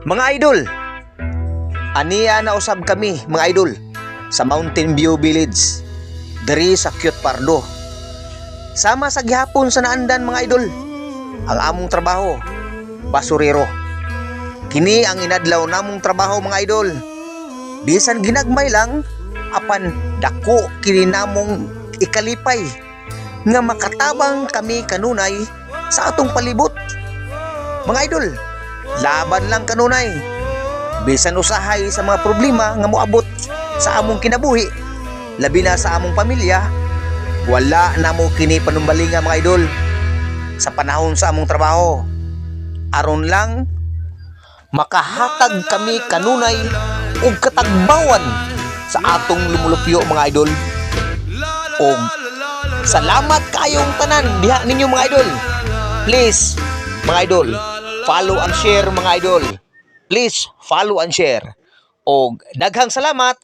Mga idol, aniya na usab kami mga idol sa Mountain View Village diri sa Cute Pardo. Sama sa gihapon sa naandan mga idol. Ang among trabaho, basurero. Kini ang inadlaw namong trabaho mga idol. Bisan ginagmay lang, apan dako kini namong ikalipay nga makatabang kami kanunay sa atong palibot. Mga idol, laban lang kanunay. Bisan usahay sa mga problema nga moabot sa among kinabuhi, labi na sa among pamilya, wala na mo kini panumbalinga mga idol sa panahon sa among trabaho. Aron lang makahatag kami kanunay og katagbawan sa atong lumulupyo mga idol. Og salamat kayong tanan diha ninyo mga idol. Please mga idol, follow and share mga idol. Please follow and share. Og daghang salamat.